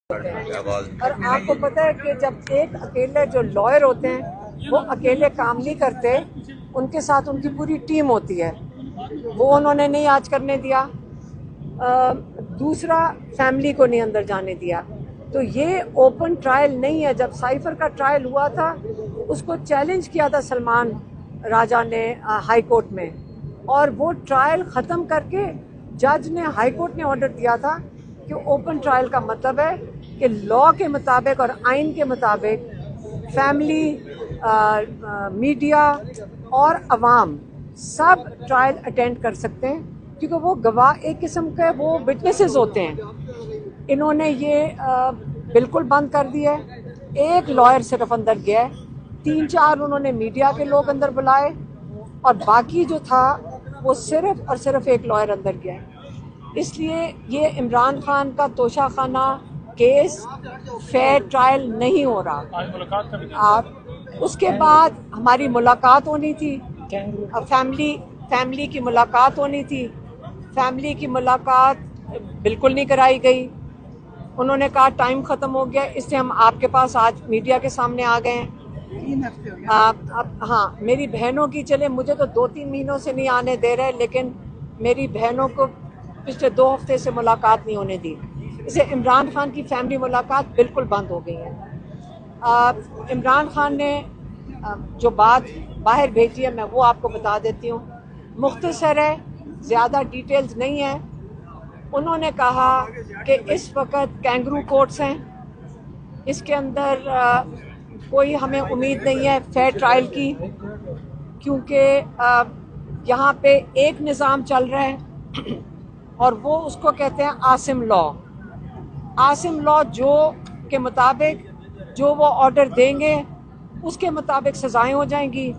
اور آپ کو پتہ ہے کہ جب ایک اکیلے جو لائر ہوتے ہیں وہ اکیلے کام نہیں کرتے، ان کے ساتھ ان کی پوری ٹیم ہوتی ہے، وہ انہوں نے نہیں آج کرنے دیا۔ دوسرا، فیملی کو نہیں اندر جانے دیا۔ تو یہ اوپن ٹرائل نہیں ہے۔ جب سائفر کا ٹرائل ہوا تھا اس کو چیلنج کیا تھا سلمان راجہ نے ہائی کورٹ میں، اور وہ ٹرائل ختم کر کے جج نے، ہائی کورٹ نے آرڈر دیا تھا کہ اوپن ٹرائل کا مطلب ہے کہ لاء کے مطابق اور آئین کے مطابق فیملی، میڈیا اور عوام سب ٹرائل اٹینڈ کر سکتے ہیں، کیونکہ وہ گواہ ایک قسم کے وہ وٹنسز ہوتے ہیں۔ انہوں نے یہ بالکل بند کر دیا ہے۔ ایک لائر صرف اندر گیا ہے، 3-4 انہوں نے میڈیا کے لوگ اندر بلائے، اور باقی جو تھا وہ صرف اور صرف ایک لائر اندر گیا ہے۔ اس لیے یہ عمران خان کا توشہ خانہ کیس فیئر ٹرائل نہیں ہو رہا۔ اس کے بعد ہماری ملاقات ہونی تھی، فیملی کی ملاقات ہونی تھی، فیملی کی ملاقات بالکل نہیں کرائی گئی۔ انہوں نے کہا ٹائم ختم ہو گیا، اس سے ہم آپ کے پاس آج میڈیا کے سامنے آ گئے ہیں۔ ہاں، میری بہنوں کی، چلے مجھے تو 2-3 مہینوں سے نہیں آنے دے رہے، لیکن میری بہنوں کو پچھلے 2 ہفتے سے ملاقات نہیں ہونے دی۔ اسے عمران خان کی فیملی ملاقات بالکل بند ہو گئی ہے۔ عمران خان نے جو بات باہر بھیجی ہے میں وہ آپ کو بتا دیتی ہوں، مختصر ہے، زیادہ ڈیٹیلز نہیں ہے۔ انہوں نے کہا کہ اس وقت کینگرو کورٹس ہیں، اس کے اندر کوئی ہمیں امید نہیں ہے فیئر ٹرائل کی، کیونکہ یہاں پہ ایک نظام چل رہا ہے اور وہ اس کو کہتے ہیں عاصم لاء۔ عاصم لاء جو کے مطابق جو وہ آرڈر دیں گے اس کے مطابق سزائیں ہو جائیں گی،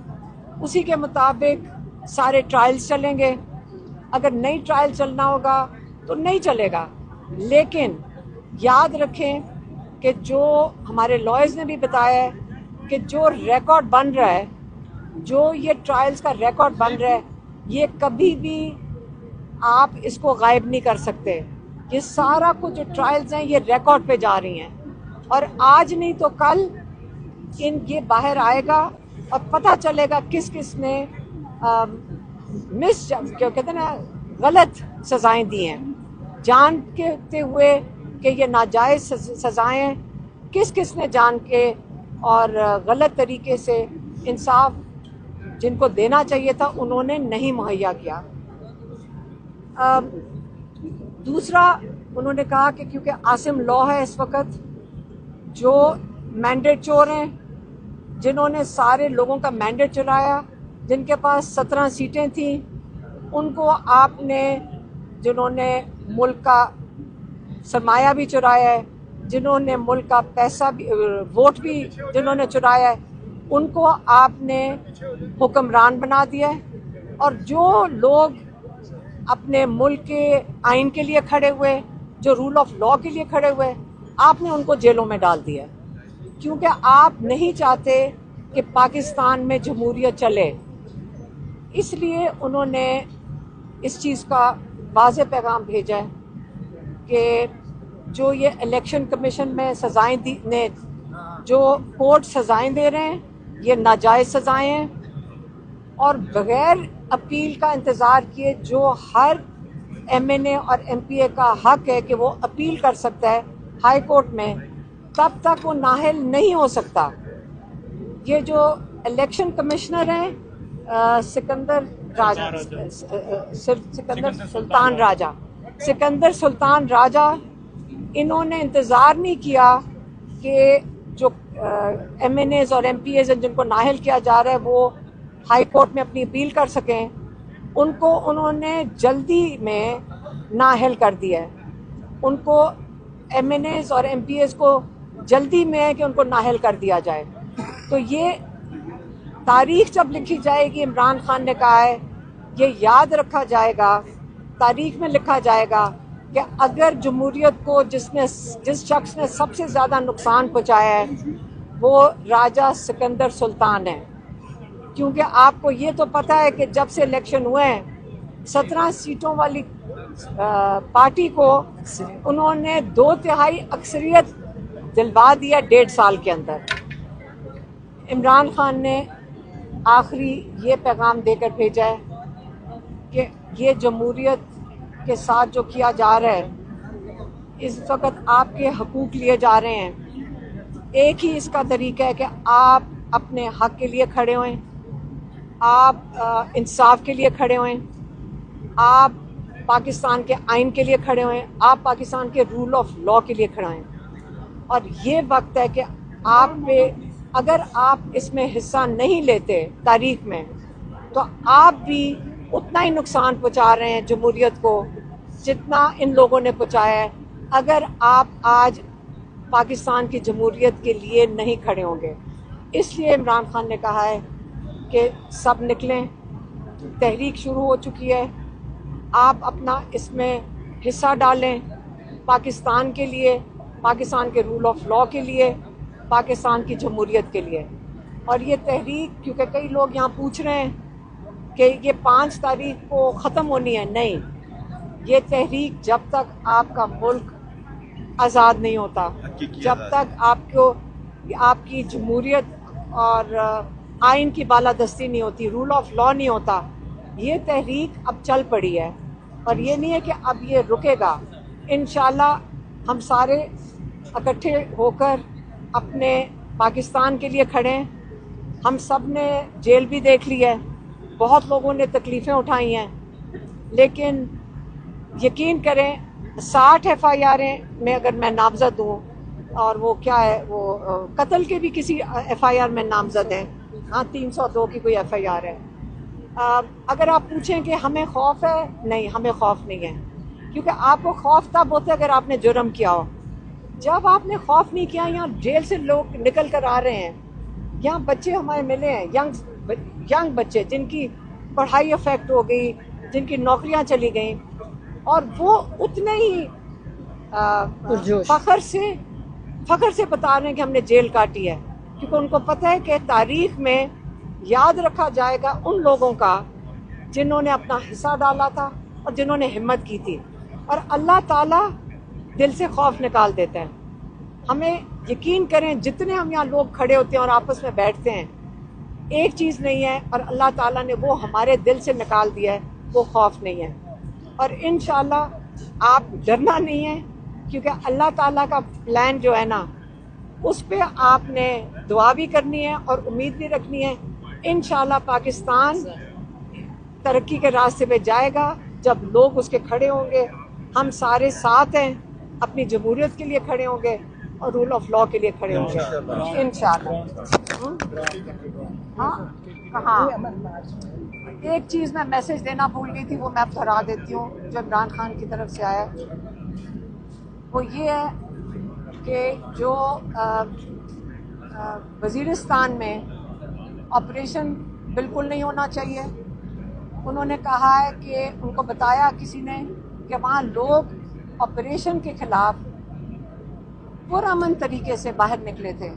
اسی کے مطابق سارے ٹرائلز چلیں گے۔ اگر نئی ٹرائل چلنا ہوگا تو نہیں چلے گا، لیکن یاد رکھیں کہ جو ہمارے لائرز نے بھی بتایا ہے کہ جو ریکارڈ بن رہا ہے، جو یہ ٹرائلز کا ریکارڈ بن رہا ہے، یہ کبھی بھی آپ اس کو غائب نہیں کر سکتے۔ یہ سارا کچھ جو ٹرائلز ہیں یہ ریکارڈ پہ جا رہی ہیں، اور آج نہیں تو کل یہ باہر آئے گا اور پتہ چلے گا کس کس نے کہتے ہیں نا غلط سزائیں دی ہیں، جانتے ہوئے کہ یہ ناجائز سزائیں ہیں، کس کس نے جان کے اور غلط طریقے سے انصاف جن کو دینا چاہیے تھا انہوں نے نہیں مہیا کیا۔ دوسرا، انہوں نے کہا کہ کیونکہ عاصم لاء ہے اس وقت، جو مینڈیٹ چور ہیں، جنہوں نے سارے لوگوں کا مینڈیٹ چلایا، جن کے پاس 17 سیٹیں تھیں، ان کو آپ نے، جنہوں نے ملک کا سرمایہ بھی چرایا ہے، جنہوں نے ملک کا پیسہ بھی، ووٹ بھی جنہوں نے چرایا ہے، ان کو آپ نے حکمران بنا دیا ہے۔ اور جو لوگ اپنے ملک کے آئین کے لیے کھڑے ہوئے، جو رول آف لاء کے لیے کھڑے ہوئے، آپ نے ان کو جیلوں میں ڈال دیا، کیونکہ آپ نہیں چاہتے کہ پاکستان میں جمہوریت چلے۔ اس لیے انہوں نے اس چیز کا واضح پیغام بھیجا ہے کہ جو یہ الیکشن کمیشن میں سزائیں جو کورٹ سزائیں دے رہے ہیں یہ ناجائز سزائیں ہیں، اور بغیر اپیل کا انتظار کیے جو ہر ایم این اے اور ایم پی اے کا حق ہے کہ وہ اپیل کر سکتا ہے ہائی کورٹ میں، تب تک وہ نااہل نہیں ہو سکتا۔ یہ جو الیکشن کمشنر ہیں سکندر سلطان راجہ، انہوں نے انتظار نہیں کیا کہ جو ایم این ایز اور ایم پی ایز جن کو نااہل کیا جا رہا ہے وہ ہائی کورٹ میں اپنی اپیل کر سکیں، ان کو انہوں نے جلدی میں نااہل کر دیا ہے۔ ان کو ایم این ایز اور ایم پی ایز کو جلدی میں ہے کہ ان کو نااہل کر دیا جائے۔ تو یہ تاریخ جب لکھی جائے گی، عمران خان نے کہا ہے یہ یاد رکھا جائے گا، تاریخ میں لکھا جائے گا کہ اگر جمہوریت کو جس شخص نے سب سے زیادہ نقصان پہنچایا ہے وہ راجہ سکندر سلطان ہے۔ کیونکہ آپ کو یہ تو پتہ ہے کہ جب سے الیکشن ہوئے ہیں 17 سیٹوں والی پارٹی کو انہوں نے 2/3 اکثریت دلوا دیا 1.5 سال کے اندر. عمران خان نے آخری یہ پیغام دے کر بھیجا ہے کہ یہ جمہوریت کے ساتھ جو کیا جا رہا ہے اس وقت آپ کے حقوق لیے جا رہے ہیں. ایک ہی اس کا طریقہ ہے کہ آپ اپنے حق کے لیے کھڑے ہوئیں, آپ انصاف کے لیے کھڑے ہوئیں, آپ پاکستان کے آئین کے لیے کھڑے ہوئیں, آپ پاکستان کے رول آف لا کے لیے کھڑے ہوئیں. اور یہ وقت ہے کہ آپ پہ اگر آپ اس میں حصہ نہیں لیتے تاریخ میں تو آپ بھی اتنا ہی نقصان پہنچا رہے ہیں جمہوریت کو جتنا ان لوگوں نے پہنچایا ہے اگر آپ آج پاکستان کی جمہوریت کے لیے نہیں کھڑے ہوں گے. اس لیے عمران خان نے کہا ہے کہ سب نکلیں, تحریک شروع ہو چکی ہے, آپ اپنا اس میں حصہ ڈالیں پاکستان کے لیے, پاکستان کے رول آف لا کے لیے, پاکستان کی جمہوریت کے لیے. اور یہ تحریک, کیونکہ کئی لوگ یہاں پوچھ رہے ہیں کہ یہ 5 تاریخ کو ختم ہونی ہے, نہیں, یہ تحریک جب تک آپ کا ملک آزاد نہیں ہوتا, جب تک آپ کی جمہوریت اور آئین کی بالادستی نہیں ہوتی, رول آف لا نہیں ہوتا, یہ تحریک اب چل پڑی ہے. اور یہ نہیں ہے کہ اب یہ رکے گا. انشاءاللہ ہم سارے اکٹھے ہو کر اپنے پاکستان کے لیے کھڑے ہیں. ہم سب نے جیل بھی دیکھ لی ہے, بہت لوگوں نے تکلیفیں اٹھائی ہیں, لیکن یقین کریں 60 FIR میں اگر میں نامزد ہوں, اور وہ کیا ہے, وہ قتل کے بھی کسی FIR میں نامزد ہیں, ہاں 302 کی کوئی FIR ہے. اگر آپ پوچھیں کہ ہمیں خوف ہے, نہیں, ہمیں خوف نہیں ہے, کیونکہ آپ کو خوف تب ہوتا ہے اگر آپ نے جرم کیا ہو. جب آپ نے خوف نہیں کیا, یہاں جیل سے لوگ نکل کر آ رہے ہیں, یہاں بچے ہمارے ملے ہیں, ینگ بچے جن کی پڑھائی افیکٹ ہو گئی, جن کی نوکریاں چلی گئیں, اور وہ اتنے ہی فخر سے بتا رہے ہیں کہ ہم نے جیل کاٹی ہے, کیونکہ ان کو پتہ ہے کہ تاریخ میں یاد رکھا جائے گا ان لوگوں کا جنہوں نے اپنا حصہ ڈالا تھا اور جنہوں نے ہمت کی تھی. اور اللہ تعالیٰ دل سے خوف نکال دیتا ہے. ہمیں یقین کریں, جتنے ہم یہاں لوگ کھڑے ہوتے ہیں اور آپس میں بیٹھتے ہیں, ایک چیز نہیں ہے, اور اللہ تعالیٰ نے وہ ہمارے دل سے نکال دیا ہے, وہ خوف نہیں ہے. اور انشاءاللہ آپ ڈرنا نہیں ہے, کیونکہ اللہ تعالیٰ کا پلان جو ہے نا, اس پہ آپ نے دعا بھی کرنی ہے اور امید بھی رکھنی ہے. انشاءاللہ پاکستان ترقی کے راستے پہ جائے گا جب لوگ اس کے کھڑے ہوں گے. ہم سارے ساتھ ہیں, اپنی جمہوریت کے لیے کھڑے ہوں گے اور رول آف لا کے لیے کھڑے ہوں گے انشاءاللہ. ہاں کہاں ایک چیز میں میسج دینا بھول گئی تھی, وہ میں اب دہرا دیتی ہوں, جو عمران خان کی طرف سے آیا, وہ یہ ہے کہ جو وزیرستان میں آپریشن بالکل نہیں ہونا چاہیے. انہوں نے کہا ہے کہ ان کو بتایا کسی نے کہ وہاں لوگ آپریشن کے خلاف پرامن طریقے سے باہر نکلے تھے,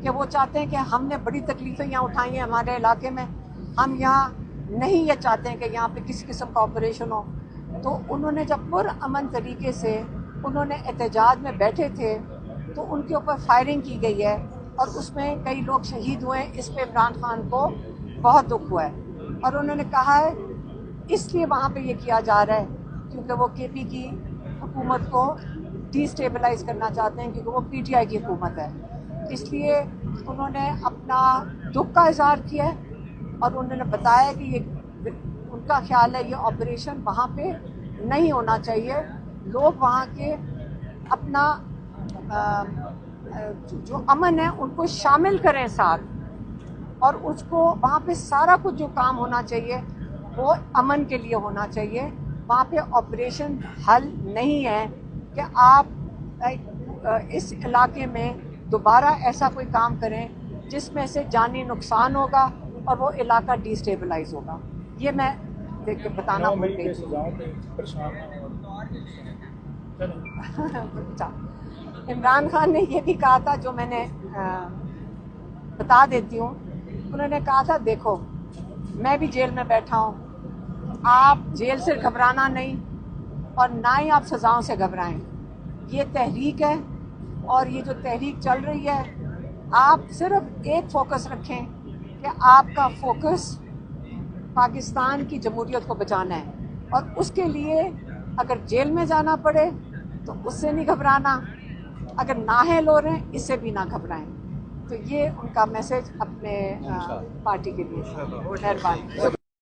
کہ وہ چاہتے ہیں کہ ہم نے بڑی تکلیفیں یہاں اٹھائی ہیں ہمارے علاقے میں, ہم یہاں نہیں یہ چاہتے ہیں کہ یہاں پہ کسی قسم کا آپریشن ہو. تو انہوں نے جب پرامن طریقے سے انہوں نے احتجاج میں بیٹھے تھے تو ان کے اوپر فائرنگ کی گئی ہے, اور اس میں کئی لوگ شہید ہوئے. اس پہ عمران خان کو بہت دکھ ہوا ہے, اور انہوں نے کہا ہے اس لیے وہاں پہ یہ کیا جا رہا ہے کیونکہ وہ KP کی حکومت کو ڈی اسٹیبلائز کرنا چاہتے ہیں, کیونکہ وہ PTI کی حکومت ہے. اس لیے انہوں نے اپنا دکھ کا اظہار کیا ہے, اور انہوں نے بتایا کہ یہ ان کا خیال ہے یہ آپریشن وہاں پہ نہیں ہونا چاہیے. لوگ وہاں کے اپنا جو امن ہے ان کو شامل کریں ساتھ, اور اس کو وہاں پہ سارا کچھ جو کام ہونا چاہیے وہ امن کے لیے ہونا چاہیے. وہاں پہ آپریشن حل نہیں ہے کہ آپ اس علاقے میں دوبارہ ایسا کوئی کام کریں جس میں سے جانی نقصان ہوگا اور وہ علاقہ ڈی اسٹیبلائز ہوگا. یہ میں دیکھ کے بتانا بھول گئی. عمران خان نے یہ بھی کہا تھا, جو میں نے بتا دیتی ہوں, انہوں نے کہا تھا دیکھو میں بھی جیل میں بیٹھا ہوں, آپ جیل سے گھبرانا نہیں, اور نہ ہی آپ سزاؤں سے گھبرائیں. یہ تحریک ہے اور یہ جو تحریک چل رہی ہے آپ صرف ایک فوکس رکھیں کہ آپ کا فوکس پاکستان کی جمہوریت کو بچانا ہے اور اس کے لیے اگر جیل میں جانا پڑے تو اس سے نہیں گھبرانا, اگر نااہل ہو رہے ہیں اس سے بھی نہ گھبرائیں. تو یہ ان کا میسج اپنے پارٹی کے لیے. مہربانی.